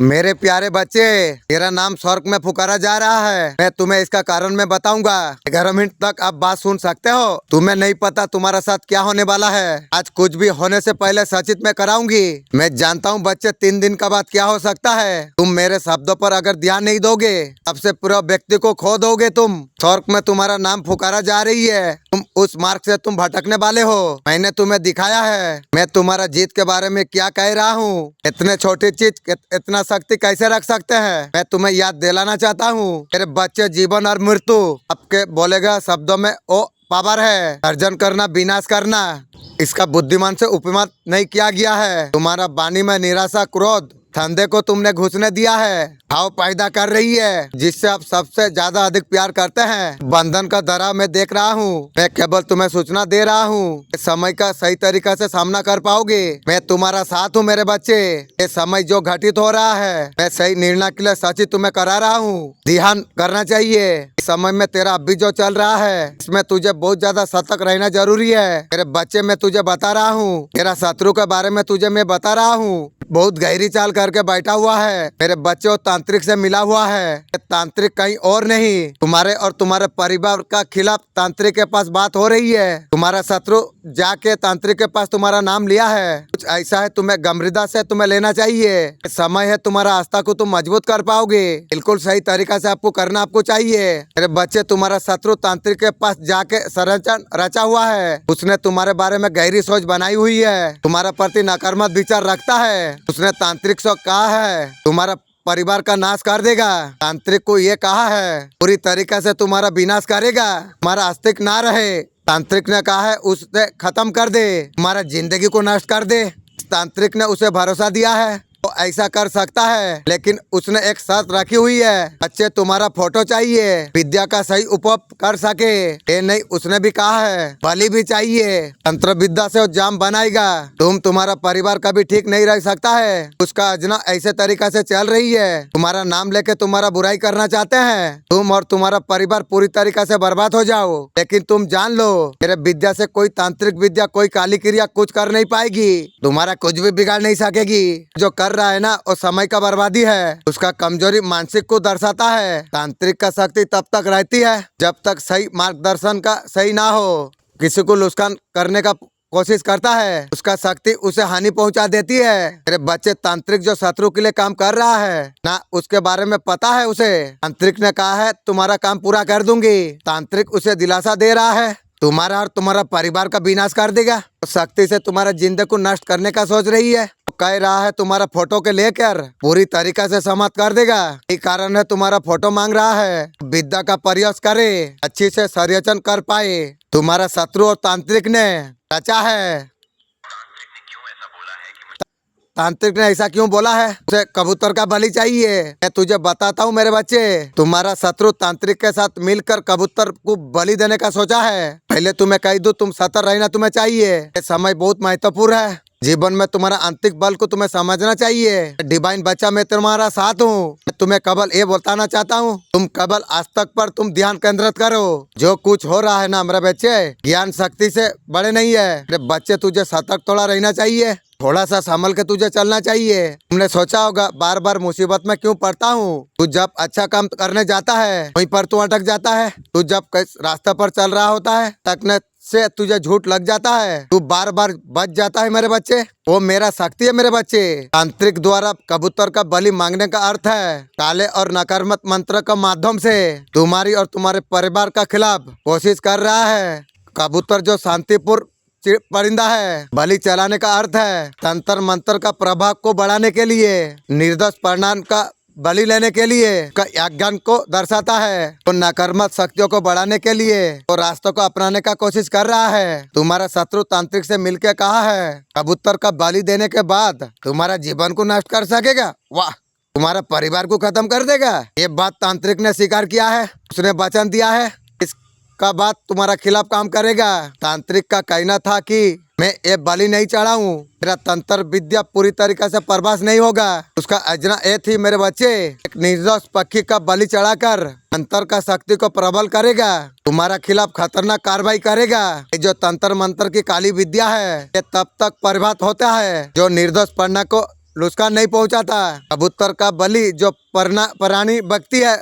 मेरे प्यारे बच्चे, तेरा नाम स्वर्ग में पुकारा जा रहा है। मैं तुम्हें इसका कारण मैं बताऊंगा। 11 मिनट तक आप बात सुन सकते हो। तुम्हें नहीं पता तुम्हारा साथ क्या होने वाला है। आज कुछ भी होने से पहले सचित में कराऊंगी। मैं जानता हूँ बच्चे 3 दिन का बाद क्या हो सकता है। तुम मेरे शब्दों पर अगर ध्यान नहीं दोगे सबसे पूरा व्यक्ति को खो दोगे। तुम स्वर्ग में तुम्हारा नाम पुकारा जा रही है। तुम उस मार्ग से तुम भटकने वाले हो। मैंने तुम्हें दिखाया है मैं तुम्हारा जीत के बारे में क्या कह रहा हूँ। इतने छोटी चीज इतना शक्ति कैसे रख सकते हैं। मैं तुम्हें याद दिलाना चाहता हूँ मेरे बच्चे, जीवन और मृत्यु आपके बोलेगा शब्दों में ओ पावर है। सर्जन करना, विनाश करना, इसका बुद्धिमान से उपमा नहीं किया गया है। तुम्हारा वाणी में निराशा, क्रोध, धंधे को तुमने घुसने दिया है। भाव पैदा कर रही है जिससे आप सबसे ज्यादा अधिक प्यार करते हैं। बंधन का दरार मैं देख रहा हूँ। मैं केवल तुम्हें सूचना दे रहा हूँ। समय का सही तरीका से सामना कर पाओगे। मैं तुम्हारा साथ हूँ मेरे बच्चे। ये समय जो घटित हो रहा है मैं सही निर्णय के लिए सचित तुम्हें करा रहा हूँ। ध्यान करना चाहिए। इस समय में तेरा अभी जो चल रहा है इसमें तुझे बहुत ज्यादा सतर्क रहना जरूरी है। मेरे बच्चे, मैं तुझे बता रहा हूँ। तेरा शत्रु के बारे में तुझे मैं बता रहा हूँ। बहुत गहरी चाल करके बैठा हुआ है मेरे बच्चे, और तांत्रिक से मिला हुआ है। तांत्रिक कहीं और नहीं, तुम्हारे और तुम्हारे परिवार का खिलाफ तांत्रिक के पास बात हो रही है। तुम्हारा शत्रु जाके तांत्रिक के पास तुम्हारा नाम लिया है। कुछ ऐसा है, तुम्हें गंभीरता से तुम्हें लेना चाहिए। समय है तुम्हारा आस्था को तुम मजबूत कर पाओगे। बिल्कुल सही तरीका से आपको करना आपको चाहिए। मेरे बच्चे, तुम्हारा शत्रु तांत्रिक के पास जाके षड्यंत्र रचा हुआ है। उसने तुम्हारे बारे में गहरी सोच बनाई हुई है। तुम्हारे प्रति नकारात्मक विचार रखता है। उसने तांत्रिक से कहा है तुम्हारा परिवार का नाश कर देगा। तांत्रिक को ये कहा है पूरी तरीके से तुम्हारा विनाश करेगा, तुम्हारा अस्तित्व ना रहे। तांत्रिक ने कहा है उसे खत्म कर दे, तुम्हारा जिंदगी को नष्ट कर दे। तांत्रिक ने उसे भरोसा दिया है तो ऐसा कर सकता है, लेकिन उसने एक शर्त रखी हुई है। बच्चे, तुम्हारा फोटो चाहिए, विद्या का सही उपयोग कर सके। ये नहीं, उसने भी कहा है बलि भी चाहिए। तंत्र विद्या से वो जाम बनाएगा। तुम्हारा परिवार कभी ठीक नहीं रह सकता है। उसका अजना ऐसे तरीका से चल रही है। तुम्हारा नाम लेके तुम्हारा बुराई करना चाहते हैं। तुम और तुम्हारा परिवार पूरी तरीका से बर्बाद हो जाओ। लेकिन तुम जान लो मेरे विद्या से कोई तांत्रिक विद्या, कोई काली क्रिया कुछ कर नहीं पाएगी। तुम्हारा कुछ भी बिगाड़ नहीं सकेगी। जो कर रहा है ना वो समय का बर्बादी है। उसका कमजोरी मानसिक को दर्शाता है। तांत्रिक का शक्ति तब तक रहती है जब तक सही मार्गदर्शन का सही ना हो। किसी को नुकसान करने का कोशिश करता है उसका शक्ति उसे हानि पहुंचा देती है। मेरे बच्चे, तांत्रिक जो शत्रु के लिए काम कर रहा है ना, उसके बारे में पता है उसे। तांत्रिक ने कहा है तुम्हारा काम पूरा कर दूंगी। तांत्रिक उसे दिलासा दे रहा है तुम्हारा और तुम्हारा परिवार का विनाश कर देगा। शक्ति से तुम्हारा जिंदगी को नष्ट करने का सोच रही है। कह रहा है तुम्हारा फोटो के लेकर पूरी तरीका से समाप्त कर देगा। यही कारण है तुम्हारा फोटो मांग रहा है। विद्या का प्रयास करे, अच्छी से षड्यंत्र कर पाए। तुम्हारा शत्रु और तांत्रिक ने रचा है। तांत्रिक ने ऐसा क्यों बोला है? उसे कबूतर का बलि चाहिए। मैं तुझे बताता हूँ मेरे बच्चे, तुम्हारा शत्रु तांत्रिक के साथ मिलकर कबूतर को बलि देने का सोचा है। पहले तुम्हें कह दूं, तुम सतर्क रहना तुम्हें चाहिए। ये समय बहुत महत्वपूर्ण है। जीवन में तुम्हारा आंतरिक बल को तुम्हें समझना चाहिए। डिवाइन बच्चा, मैं तुम्हारा साथ हूँ। मैं तुम्हें केवल ये बताना चाहता हूँ तुम केवल आज तक पर तुम ध्यान केंद्रित करो। जो कुछ हो रहा है ना मेरे बच्चे, ज्ञान शक्ति से बड़े नहीं है। मेरे बच्चे, तुझे सतर्क थोड़ा रहना चाहिए। थोड़ा सा संभल के तुझे चलना चाहिए। तुमने सोचा होगा बार बार मुसीबत में क्यों पड़ता हूँ। तू जब अच्छा काम करने जाता है वहीं पर तू अटक जाता है। तू जब रास्ते पर चल रहा होता है तकने से तुझे झूठ लग जाता है। तू बार बार बच जाता है मेरे बच्चे। वो मेरा शक्ति है मेरे बच्चे। तांत्रिक द्वारा कबूतर का बलि मांगने का अर्थ है काले और नकारात्मक मंत्र का माध्यम से तुम्हारी और तुम्हारे परिवार का खिलाफ कोशिश कर रहा है। कबूतर जो शांतिपूर्ण परिंदा है। बलि चलाने का अर्थ है तंत्र मंत्र का प्रभाव को बढ़ाने के लिए, निर्दोष परिणाम का बलि लेने के लिए का यज्ञ को दर्शाता है। तो नकारात्मक शक्तियों को बढ़ाने के लिए तो रास्तों को अपनाने का कोशिश कर रहा है। तुम्हारा शत्रु तांत्रिक से मिलकर कहा है कबूतर का बलि देने के बाद तुम्हारा जीवन को नष्ट कर सकेगा। वाह, तुम्हारा परिवार को खत्म कर देगा। ये बात तांत्रिक ने स्वीकार किया है। उसने वचन दिया है का बात तुम्हारा खिलाफ काम करेगा। तांत्रिक का कहना था कि मैं ये बलि नहीं चढ़ाऊं, मेरा तंत्र विद्या पूरी तरीके से प्रभास नहीं होगा। उसका अजना ये थी मेरे बच्चे, एक निर्दोष पक्षी का बलि चढ़ाकर तंत्र का शक्ति को प्रबल करेगा, तुम्हारा खिलाफ खतरनाक कार्रवाई करेगा। ये जो तंत्र मंत्र की काली विद्या है ये तब तक प्रभात होता है जो निर्दोष पन्ना को नुकसान नहीं पहुंचाता। कबूतर का बलि जो प्राणी बकती है,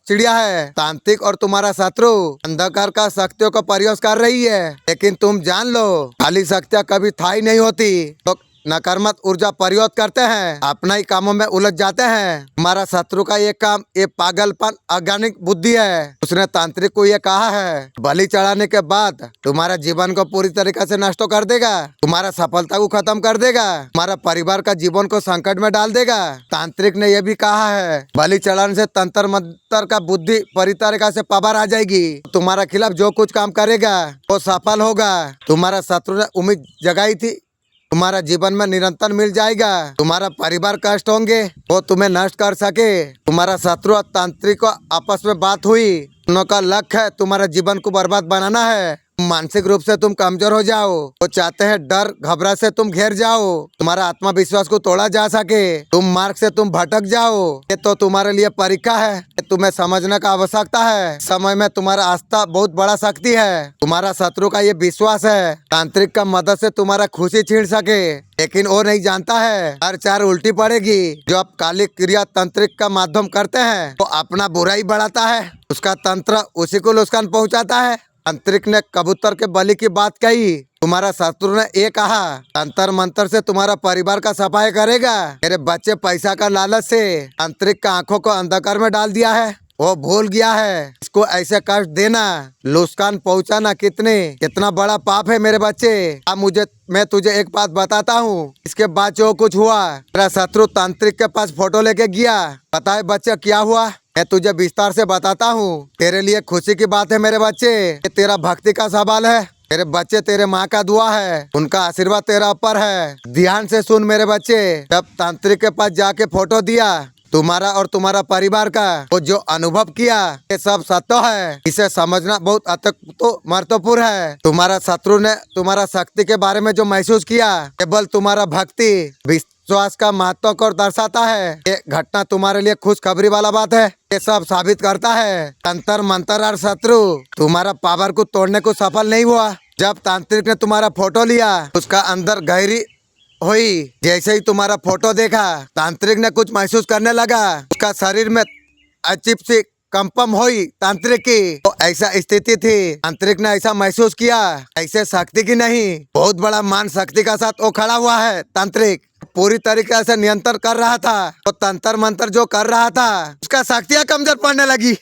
चिड़िया है, तांत्रिक और तुम्हारा शत्रु अंधकार का शक्तियों का प्रयोग कर रही है। लेकिन तुम जान लो, खाली शक्तियाँ कभी थाई नहीं होती। तो नकारात्मक ऊर्जा प्रयोग करते हैं, अपना ही कामों में उलझ जाते हैं। हमारा शत्रु का ये काम, ये पागलपन, अज्ञानिक बुद्धि है। उसने तांत्रिक को ये कहा है, बलि चढ़ाने के बाद तुम्हारा जीवन को पूरी तरीके से नष्ट कर देगा, तुम्हारा सफलता को खत्म कर देगा, तुम्हारा परिवार का जीवन को संकट में डाल देगा। तांत्रिक ने यह भी कहा है, बलि चढ़ाने से तंत्र मंत्र का बुद्धि पूरी तरीके से पावर आ जाएगी। तुम्हारा खिलाफ जो कुछ काम करेगा वो सफल होगा। तुम्हारा शत्रु ने उम्मीद जगाई थी, तुम्हारा जीवन में निरंतर मिल जाएगा। तुम्हारा परिवार कष्ट होंगे, वो तुम्हें नष्ट कर सके। तुम्हारा शत्रु और तांत्रिक को आपस में बात हुई, दोनों का लक्ष्य है तुम्हारा जीवन को बर्बाद बनाना है। मानसिक रूप से तुम कमजोर हो जाओ, वो चाहते हैं डर घबरा से तुम घेर जाओ, तुम्हारा आत्मविश्वास को तोड़ा जा सके, तुम मार्ग से तुम भटक जाओ। ये तो तुम्हारे लिए परीक्षा है, तुम्हें समझने का आवश्यकता है। समय में तुम्हारा आस्था बहुत बड़ा शक्ति है। तुम्हारा शत्रु का ये विश्वास है तांत्रिक का मदद से तुम्हारा खुशी छीन सके, लेकिन वो नहीं जानता है हर चार उल्टी पड़ेगी। जो आप काली क्रिया तांत्रिक का माध्यम करते हैं, वो अपना बुराई बढ़ाता है, उसका तंत्र उसी को नुकसान पहुँचाता है। तांत्रिक ने कबूतर के बलि की बात कही, तुम्हारा शत्रु ने ये कहा, तंत्र मंत्र से तुम्हारा परिवार का सफाई करेगा। मेरे बच्चे पैसा का लालच से तांत्रिक का आंखों को अंधकार में डाल दिया है, वो भूल गया है। इसको ऐसे कष्ट देना, नुकसान पहुंचाना कितना बड़ा पाप है मेरे बच्चे। अब मैं तुझे एक बात बताता हूँ, इसके बाद जो कुछ हुआ, मेरा शत्रु तांत्रिक के पास फोटो लेके गया। बताए बच्चे क्या हुआ, मैं तुझे विस्तार से बताता हूँ। तेरे लिए खुशी की बात है मेरे बच्चे, ये तेरा भक्ति का सवाल है। मेरे बच्चे, तेरे माँ का दुआ है, उनका आशीर्वाद तेरा ऊपर है। ध्यान से सुन मेरे बच्चे, जब तांत्रिक के पास जाके फोटो दिया, तुम्हारा और तुम्हारा परिवार का वो जो अनुभव किया, ये सब सत्य है। इसे समझना बहुत महत्वपूर्ण है। तुम्हारा शत्रु ने तुम्हारा शक्ति के बारे में जो महसूस किया, केवल तुम्हारा भक्ति विश्वास का महत्व को दर्शाता है। ये घटना तुम्हारे लिए खुशखबरी वाला बात है। ये सब साबित करता है तंत्र मंत्र और शत्रु तुम्हारा पावर को तोड़ने को सफल नहीं हुआ। जब तांत्रिक ने तुम्हारा फोटो लिया, उसका अंदर गहरी हुई। जैसे ही तुम्हारा फोटो देखा, तांत्रिक ने कुछ महसूस करने लगा, उसका शरीर में अजीब सी कंपन हुई तांत्रिक की। तो ऐसा स्थिति थी, तांत्रिक ने ऐसा महसूस किया, ऐसे शक्ति की नहीं, बहुत बड़ा मान शक्ति का साथ वो खड़ा हुआ है। तांत्रिक पूरी तरीके से नियंत्रण कर रहा था, तो तंत्र मंत्र जो कर रहा था, उसका शक्तियाँ कमजोर पड़ने लगी।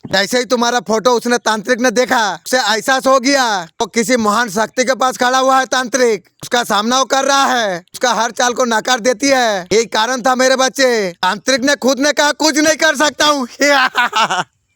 जैसे ही तुम्हारा फोटो उसने तांत्रिक ने देखा, उसे एहसास हो गया वो किसी महान शक्ति के पास खड़ा हुआ है। तांत्रिक उसका सामना वो कर रहा है, उसका हर चाल को नकार देती है। यही कारण था मेरे बच्चे, तांत्रिक ने खुद ने कहा कुछ नहीं कर सकता हूँ।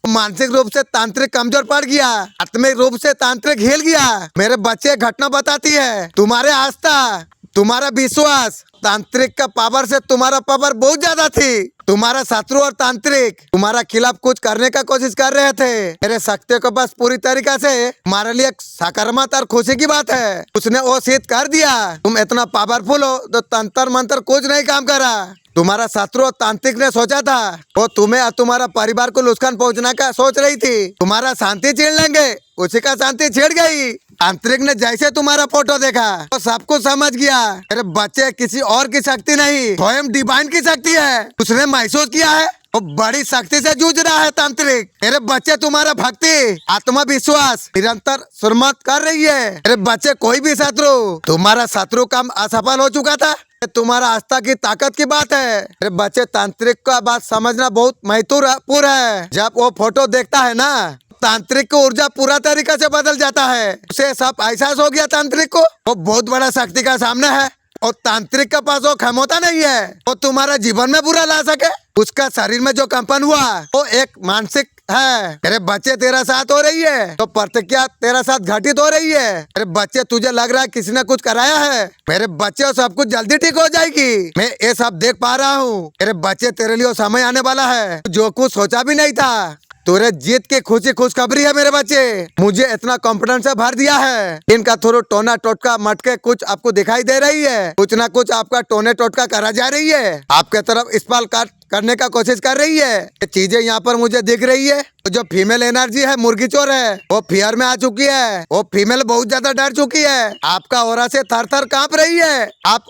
मानसिक रूप से तांत्रिक कमजोर पड़ गया, आत्मिक रूप से तांत्रिक हिल गया। मेरे बच्चे, घटना बताती है तुम्हारे आस्था, तुम्हारा विश्वास, तांत्रिक का पावर से तुम्हारा पावर बहुत ज्यादा थी। तुम्हारा शत्रु और तांत्रिक तुम्हारा खिलाफ कुछ करने का कोशिश कर रहे थे। मेरे शक्ति को बस पूरी तरीके से हमारे लिए सकारात्मक और खुशी की बात है, उसने वो सिद्ध कर दिया। तुम इतना पावरफुल हो तो तंत्र मंत्र कुछ नहीं काम करा। तुम्हारा शत्रु और तांत्रिक ने सोचा था वो तुम्हें और तुम्हारा परिवार को नुकसान पहुंचने का सोच रही थी, तुम्हारा शांति छीन लेंगे, उसी का शांति छिड़ गई। तांत्रिक ने जैसे तुम्हारा फोटो देखा, वो सब कुछ समझ गया। मेरे बच्चे, किसी और की शक्ति नहीं, स्वयं डिवाइन की शक्ति है। उसने महसूस किया है वो बड़ी शक्ति से जूझ रहा है। तांत्रिक, मेरे बच्चे, तुम्हारा भक्ति, आत्मविश्वास निरंतर सुरमत कर रही है। मेरे बच्चे, कोई भी शत्रु, तुम्हारा शत्रु काम असफल हो चुका था। तुम्हारा आस्था की ताकत की बात है। मेरे बच्चे, तांत्रिक का बात समझना बहुत महत्वपूर्ण है। जब वो फोटो देखता है ना, तांत्रिक को ऊर्जा पूरा तरीके से बदल जाता है। उसे सब एहसास हो गया तांत्रिक को वो बहुत बड़ा शक्ति का सामना है, और तांत्रिक के पास वो क्षमता नहीं है वो तुम्हारा जीवन में बुरा ला सके। उसका शरीर में जो कंपन हुआ वो एक मानसिक है। मेरे बच्चे, तेरा साथ हो रही है तो प्रतिक्रिया तेरा साथ घटित हो रही है। मेरे बच्चे, तुझे लग रहा है किसी ने कुछ कराया है। मेरे बच्चे, सब कुछ जल्दी ठीक हो जाएगी, मैं ये सब देख पा रहा हूँ। मेरे बच्चे, तेरे लिए समय आने वाला है जो कुछ सोचा भी नहीं था। तुरे जीत की खुशखबरी है मेरे बच्चे। मुझे इतना कॉन्फिडेंस से भर दिया है, इनका थोड़ा टोना टोटका मटके कुछ आपको दिखाई दे रही है, कुछ ना कुछ आपका टोने टोटका करा जा रही है, आपके तरफ इस्पाल काट करने का कोशिश कर रही है। ये चीजें यहाँ पर मुझे दिख रही है। तो जो फीमेल एनर्जी है मुर्गी चोर है, वो फियर में आ चुकी है, वो फीमेल बहुत ज्यादा डर चुकी है, आपका ओरा से थर थर कांप रही है। आप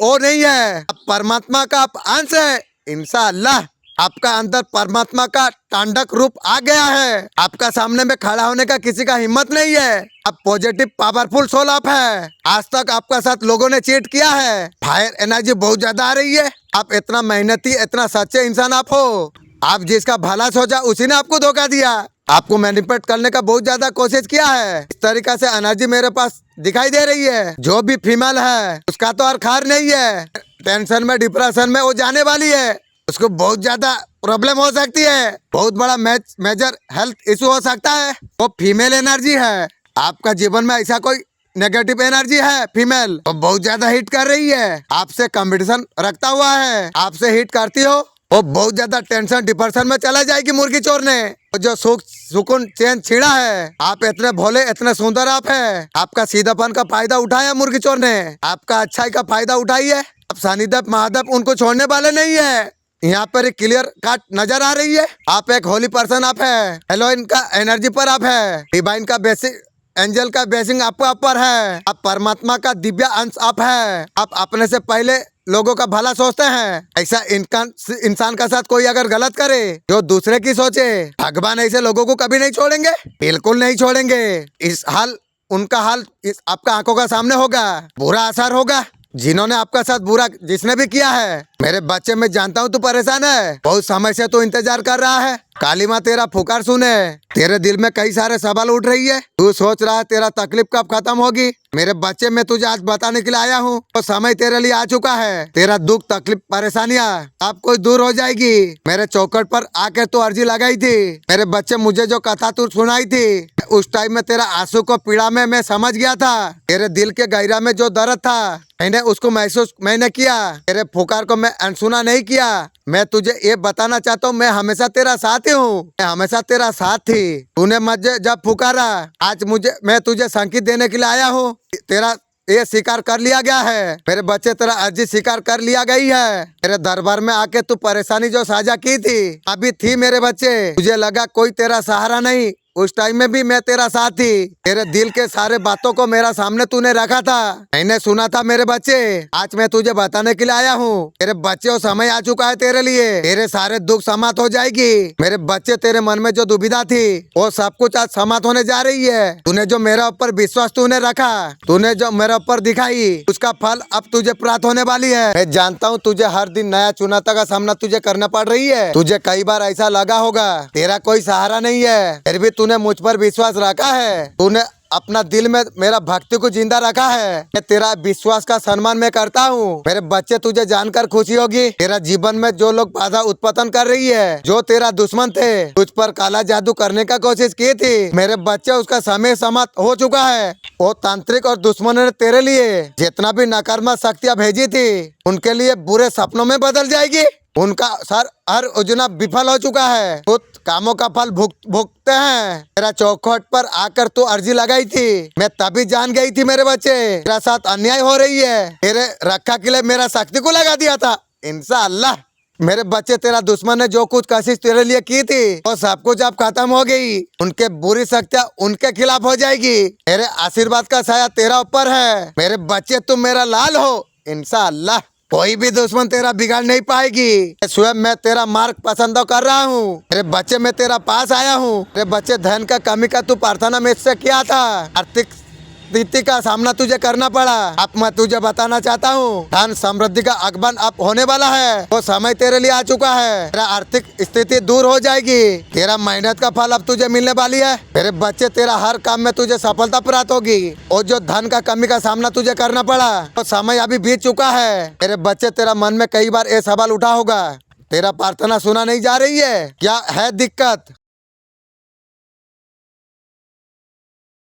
वो नहीं है, आप परमात्मा का आप अंश है। इंशाअल्लाह आपका अंदर परमात्मा का तांडक रूप आ गया है, आपका सामने में खड़ा होने का किसी का हिम्मत नहीं है। आप पॉजिटिव पावरफुल सोल आप है। आज तक आपका साथ लोगों ने चीट किया है, फायर एनर्जी बहुत ज्यादा आ रही है। आप इतना मेहनती इतना सच्चे इंसान आप हो, आप जिसका भला सोचा उसी ने आपको धोखा दिया, आपको मैनिपुलेट करने का बहुत ज्यादा कोशिश किया है। इस तरीका से एनर्जी मेरे पास दिखाई दे रही है। जो भी फीमेल है उसका तो अरखार नहीं है, टेंशन में डिप्रेशन में वो जाने वाली है, उसको बहुत ज्यादा प्रॉब्लम हो सकती है, बहुत बड़ा मेजर हेल्थ इशू हो सकता है। वो फीमेल एनर्जी है, आपका जीवन में ऐसा कोई नेगेटिव एनर्जी है फीमेल, वो बहुत ज्यादा हिट कर रही है, आपसे कंपटीशन रखता हुआ है, आपसे हिट करती हो, वो बहुत ज्यादा टेंशन डिप्रेशन में चला जाएगी मुर्गी चोर ने। जो सुकून चैन छीड़ा है, आप इतने भोले इतने सुंदर आप है, आपका सीधापन का फायदा उठाया मुर्गी चोर ने, आपका अच्छाई का फायदा उठाई है। अब शनिदेव महादेव उनको छोड़ने वाले नहीं है। यहाँ पर एक क्लियर कट नजर आ रही है, आप एक होली पर्सन आप है, हेलोइन का एनर्जी पर आप है, डिवाइन का बेसिक एंजल का बेसिंग आपका ऊपर है, आप परमात्मा का दिव्य अंश आप है। आप अपने से पहले लोगों का भला सोचते हैं। ऐसा इंसान का साथ कोई अगर गलत करे जो दूसरे की सोचे, भगवान ऐसे लोगों को कभी नहीं छोड़ेंगे, बिल्कुल नहीं छोड़ेंगे। इस हाल उनका हाल आपका आंखों का सामने होगा, बुरा असर होगा। जिन्होंने आपका साथ बुरा जिसने भी किया है, मेरे बच्चे मैं जानता हूँ तू परेशान है, बहुत समय से तू इंतजार कर रहा है। काली माँ तेरा पुकार सुने, तेरे दिल में कई सारे सवाल उठ रही है, तू सोच रहा है तेरा तकलीफ कब खत्म होगी। मेरे बच्चे मैं तुझे आज बताने के लिए आया हूँ, तो समय तेरे लिए आ चुका है। तेरा दुख तकलीफ परेशानियाँ अब कोई दूर हो जाएगी। मेरे चौखट पर आके तू अर्जी लगाई थी, मेरे बच्चे मुझे जो कथा तू सुनाई थी, उस टाइम में तेरा आंसू को पीड़ा में मैं समझ गया था। तेरे दिल के गहरा में जो दर्द था मैंने उसको महसूस मैंने किया, तेरे पुकार को मैं अनसुना नहीं किया। मैं तुझे ये बताना चाहता हूँ, मैं हमेशा तेरा साथ ही हूँ, मैं हमेशा तेरा साथ थी। तूने मुझे जब पुकारा, आज मैं तुझे संकेत देने के लिए आया हूँ। तेरा ये स्वीकार कर लिया गया है, मेरे बच्चे तेरा अर्जी स्वीकार कर लिया गई है। मेरे दरबार में आके तू परेशानी जो साझा की थी अभी थी मेरे बच्चे, तुझे लगा कोई तेरा सहारा नहीं, उस टाइम में भी मैं तेरा साथ थी। तेरे दिल के सारे बातों को मेरा सामने तूने रखा था, मैंने सुना था मेरे बच्चे। आज मैं तुझे बताने के लिए आया हूँ, तेरे बच्चे वो समय आ चुका है तेरे लिए, तेरे सारे दुख समाप्त हो जाएगी। मेरे बच्चे तेरे मन में जो दुविधा थी वो सब कुछ आज समाप्त होने जा रही है। तूने जो मेरे ऊपर विश्वास तूने रखा, तूने जो मेरे ऊपर दिखाई, उसका फल अब तुझे प्राप्त होने वाली है। मैं जानता हूँ तुझे हर दिन नया चुनौती का सामना तुझे करना पड़ रही है। तुझे कई बार ऐसा लगा होगा तेरा कोई सहारा नहीं है, फिर भी तूने मुझ पर विश्वास रखा है, तूने अपना दिल में मेरा भक्ति को जिंदा रखा है। मैं तेरा विश्वास का सम्मान मैं करता हूँ। मेरे बच्चे तुझे जानकर खुशी होगी, तेरा जीवन में जो लोग बाधा उत्पन्न कर रही है, जो तेरा दुश्मन थे, तुझ पर काला जादू करने का कोशिश की थी, मेरे बच्चे उसका समय समाप्त हो चुका है। वो तांत्रिक और दुश्मनों ने तेरे लिए जितना भी नकारात्मक शक्तियाँ भेजी थी उनके लिए बुरे सपनों में बदल जाएगी। उनका हर योजना विफल हो चुका है, खुद कामों का फल भुगतते हैं। मेरा चौखट पर आकर तू अर्जी लगाई थी, मैं तभी जान गई थी मेरे बच्चे तेरा साथ अन्याय हो रही है। तेरे रक्षा के लिए मेरा शक्ति को लगा दिया था। इंशाअल्लाह मेरे बच्चे तेरा दुश्मन ने जो कुछ कोशिश तेरे लिए की थी वो सब कुछ अब खत्म हो गई, उनके बुरी शक्तियाँ उनके खिलाफ हो जाएगी। मेरे आशीर्वाद का साया तेरा ऊपर है। मेरे बच्चे तुम मेरा लाल हो, इंशाअल्लाह कोई भी दुश्मन तेरा बिगाड़ नहीं पाएगी। स्वयं मैं तेरा मार्ग पसंद कर रहा हूँ। मेरे बच्चे मैं तेरा पास आया हूँ। मेरे बच्चे धन का कमी का तू प्रार्थना में से किया था, आर्थिक स्थिति का सामना तुझे करना पड़ा। अब मैं तुझे बताना चाहता हूँ धन समृद्धि का आगमन अब होने वाला है, वो समय तेरे लिए आ चुका है। तेरा आर्थिक स्थिति दूर हो जाएगी, तेरा मेहनत का फल अब तुझे मिलने वाली है। मेरे बच्चे तेरा हर काम में तुझे सफलता प्राप्त होगी। और जो धन का कमी का सामना तुझे करना पड़ा वो समय अभी बीत चुका है। मेरे बच्चे तेरा मन में कई बार ये सवाल उठा होगा, तेरा प्रार्थना सुना नहीं जा रही है, क्या है दिक्कत?